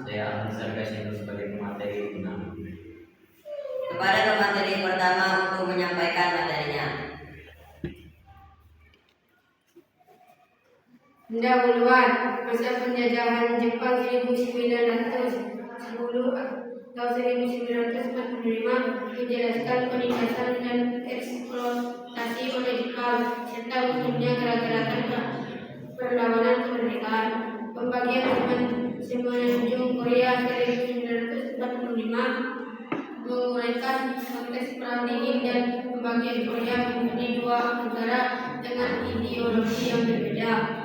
saya Ansar Kasino sebagai pemateri guna. Kepada pemateri pertama untuk menyampaikan materinya. Pendahuluan masa penjajahan Jepang 1910 atau 1945 menjelaskan penindasan dan eksploitasi oleh Jepang serta munculnya gerakan perlawanan kemerdekaan. Pembagian semenanjung Korea 1945 menguraikan konteks perang dingin dan pembagian Korea menjadi dua negara dengan ideologi yang berbeda.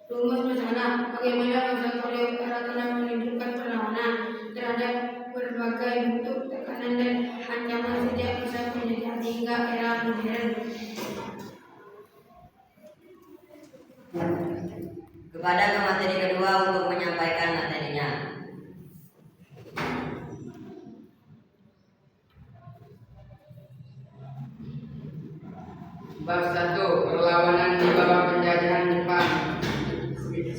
Rumus masalah: bagaimana bangsa Korea Utara telah menunjukkan perlawanan terhadap berbagai bentuk tekanan dan ancaman sejak masa penjajahan hingga era modern. Kepada pemateri kedua untuk menyampaikan materinya. Bab 1. Perlawanan di bawah penjajahan Jepang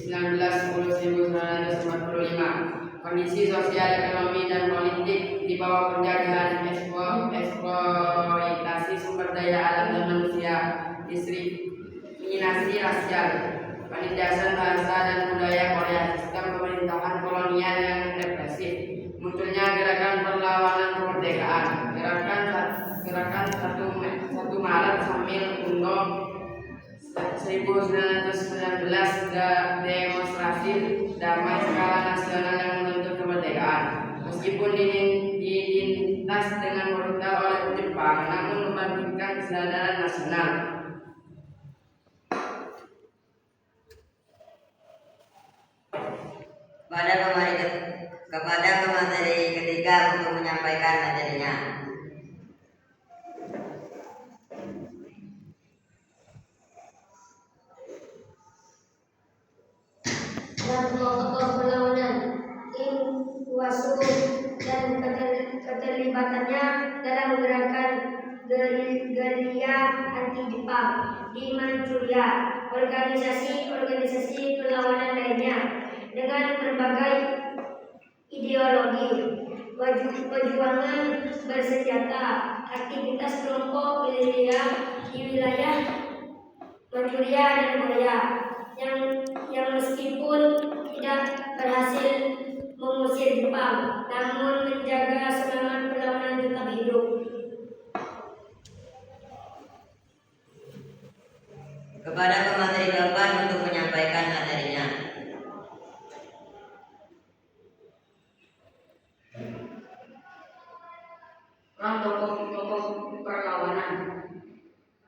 1910-1945. Kondisi sosial, ekonomi, dan politik di bawah penjajahan, eksploitasi sumber daya alam dan manusia, diskriminasi rasial, penindasan bahasa dan budaya Korea, sistem pemerintahan kolonial yang represif, munculnya gerakan perlawanan kemerdekaan, gerakan 1 Maret sambil UNO 1919, demonstrasi damai skala nasional yang menuntut kemerdekaan. Meskipun dilintas dengan brutal oleh Jepang, namun membangkitkan kesadaran nasional. Kepada pemateri ketiga untuk menyampaikan materinya. Dan kelompok perlawanan Iwasu dan keterlibatannya dalam gerakan gerilya anti Jepang di Manchuria, organisasi perlawanan lainnya dengan berbagai ideologi, perjuangan bersenjata, aktivitas kelompok gerilya di wilayah Manchuria dan Korea yang meskipun tidak berhasil mengusir Jepang, namun menjaga semangat perlawanan tetap hidup. Kepada pemateri keempat untuk menyampaikan materinya. Perang tokoh perlawanan.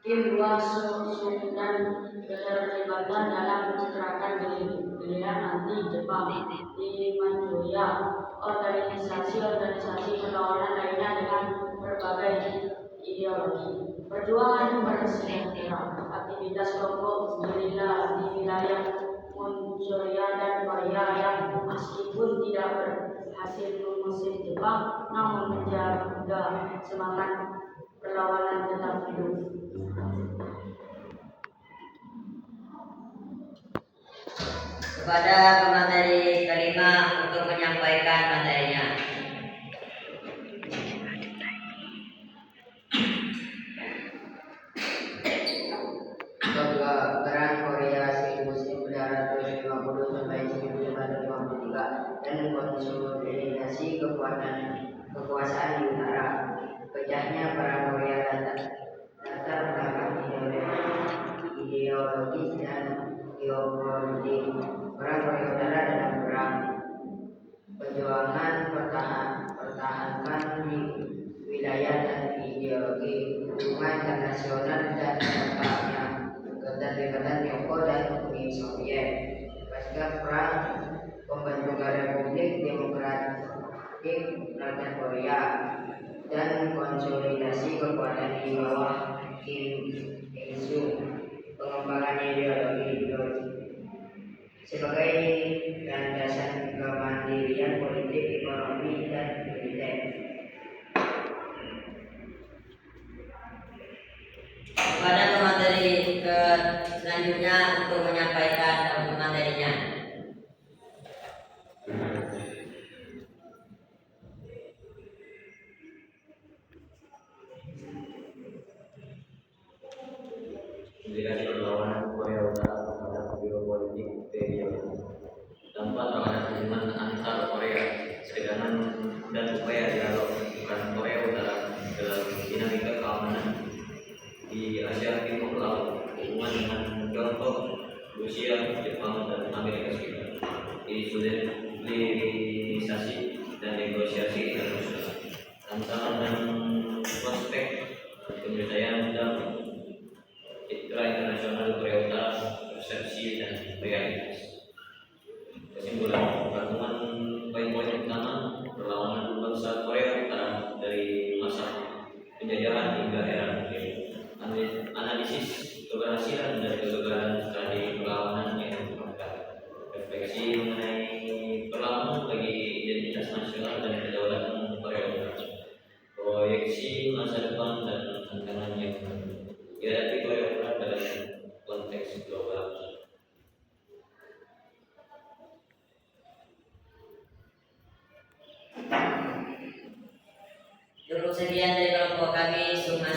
Kim Hwa-sung dan keterlibatan dalam gerakan gerilya anti Jepang di Manchuria, organisasi perlawanan lainnya dengan berbagai ideologi, perjuangan bersenjata, aktivitas kelompok gerilya di wilayah Manchuria dan Korea yang meskipun tidak berhasil mengusir Jepang, namun menjaga semangat perlawanan tetap hidup. Kepada pemateri kelima untuk menyampaikan materinya. Setelah Perang Korea 1950 sampai 1953 dan konsolidasi kekuasaan di utara, pecahnya Perang Korea latar belakang ideologis dan geopolitik. Perang Korea Utara dalam perang perjuangan pertahankan di wilayah dan ideologi, hubungan internasional dan dampaknya, keterlibatan Tiongkok dan Uni Soviet. Pasca perang, pembentukan Republik Demokratik Rakyat Korea dan konsolidasi kekuatan di bawah Kim Il-sung, pengembangan ideologi sebagai landasan kemandirian politik, ekonomi, dan militer. Kepada pemateri selanjutnya untuk menyampaikan materinya. hubungan antar Korea dan upaya dialog peran Korea Utara dalam dinamika keamanan di Asia Timur Laut, hubungan dengan Tiongkok, Rusia, Jepang, dan Amerika Serikat, hilirisasi dan negosiasi internasional, tantangan dan prospek penyelesaian damai, citra internasional Korea Utara, persepsi dan realitas. Kesimpulan, pertemuan poin-poin utama perlawanan bangsa Korea Utara dari masa penjajahan hingga era modern. Analisis keberhasilan dan kegagalan strategi perlawanan yang dilakukan. Refleksi mengenai perlawanan bagi identitas nasional dan kedaulatan Korea Utara. Proyeksi masa depan dan tantangan yang dihadapi Korea Utara dalam konteks global. Cukup sekian dari kelompok kami. Summa